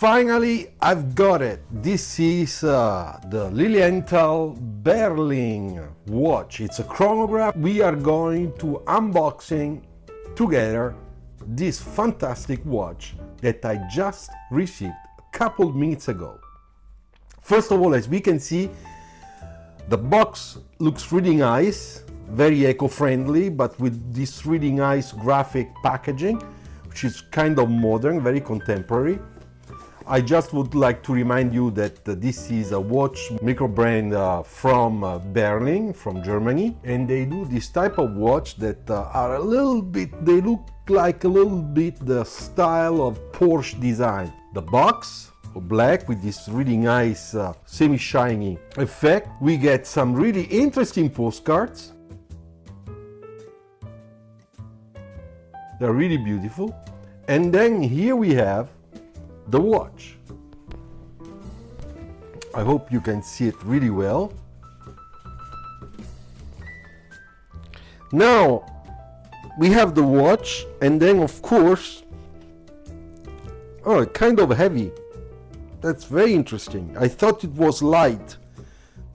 Finally, I've got it. This is the Lilienthal Berlin watch. It's a chronograph. We are going to unboxing together this fantastic watch that I just received a couple minutes ago. First of all, as we can see, the box looks really nice, very eco-friendly, but with this really nice graphic packaging, which is kind of modern, very contemporary. I just would like to remind you that this is a watch micro brand from Berlin, from Germany, and they do this type of watch that are a little bit, they look like a little bit the style of Porsche design. The box, black with this really nice semi-shiny effect. We get some really interesting postcards. They're really beautiful. And then here we have the watch. I hope you can see it really well. Now we have the watch, and then of course, oh, kind of heavy. That's very interesting. I thought it was light.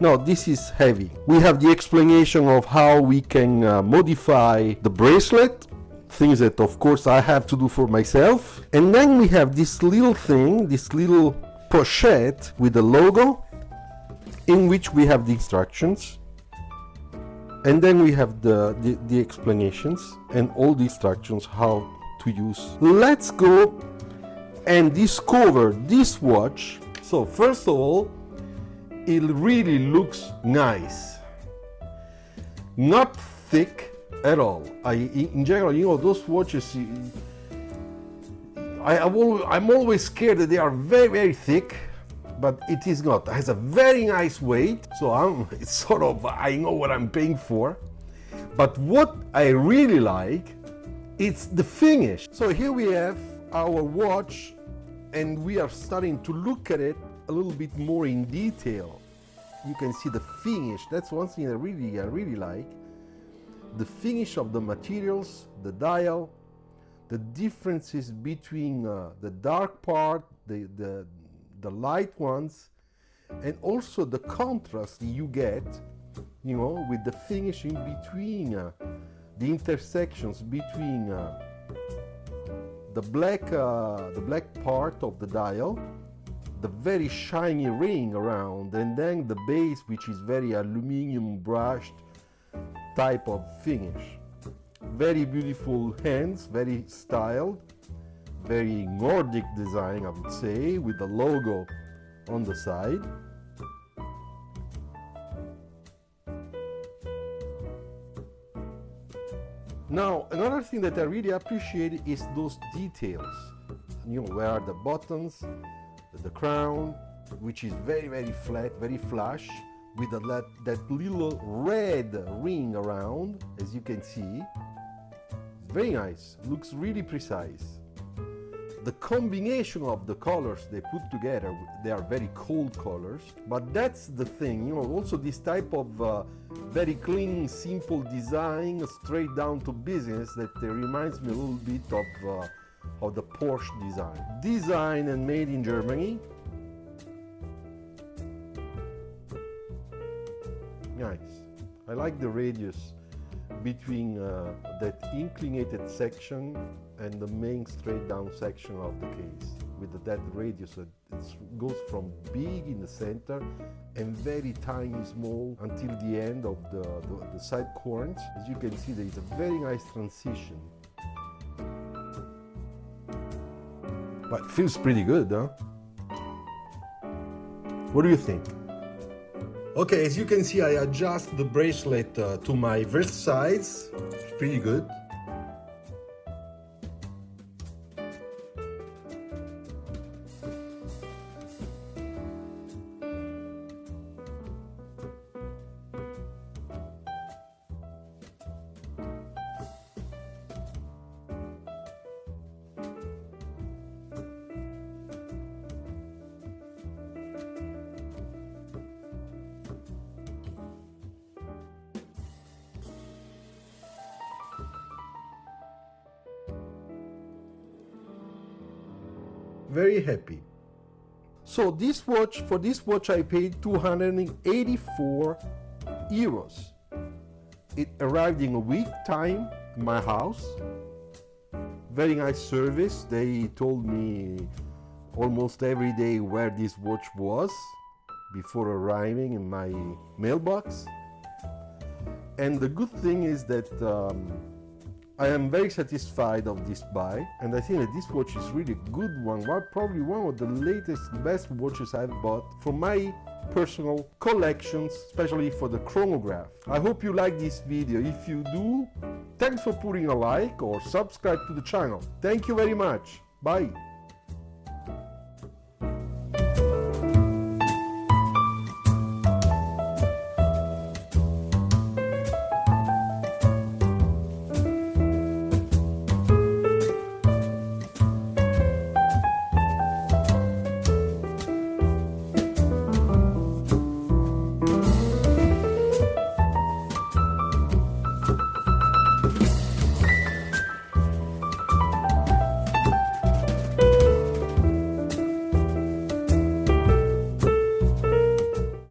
No, this is heavy. We have the explanation of how we can modify the bracelet, things that of course I have to do for myself. And then we have this little thing, this little pochette with the logo, in which we have the instructions. And then we have the explanations and all the instructions how to use. Let's go and discover this watch. So first of all, it really looks nice. Not thick at all. In general, you know, those watches, I'm always scared that they are very, very thick, but it is not. It has a very nice weight, so it's sort of, I know what I'm paying for. But what I really like, it's the finish. So here we have our watch, and we are starting to look at it a little bit more in detail. You can see the finish. That's one thing I really like. The finish of the materials, the dial, the differences between the dark part, the light ones, and also the contrast you get, you know, with the finish in between, the intersections between the black part of the dial, the very shiny ring around, and then the base, which is very aluminum brushed type of finish. Very beautiful hands, very styled, very Nordic design, I would say, with the logo on the side. Now, another thing that I really appreciate is those details. You know, where are the buttons, the crown, which is very, very flat, very flush, with that little red ring around, as you can see. It's very nice, looks really precise. The combination of the colors they put together, they are very cold colors, but that's the thing, you know, also this type of very clean, simple design, straight down to business, that reminds me a little bit of the Porsche design. Designed and made in Germany. Nice. I like the radius between that inclinated section and the main straight down section of the case, with that radius. It goes from big in the center and very tiny small until the end of the side corners. As you can see, there is a very nice transition. But it feels pretty good, huh? What do you think? Okay, as you can see, I adjust the bracelet to my wrist size. It's pretty good. Very happy. So for this watch I paid 284 euros. It arrived in a week time in my house. Very nice service. They told me almost every day where this watch was before arriving in my mailbox. And the good thing is that I am very satisfied of this buy, and I think that this watch is really a good one. Probably one of the latest, best watches I've bought for my personal collections, especially for the chronograph. I hope you like this video. If you do, thanks for putting a like or subscribe to the channel. Thank you very much. Bye.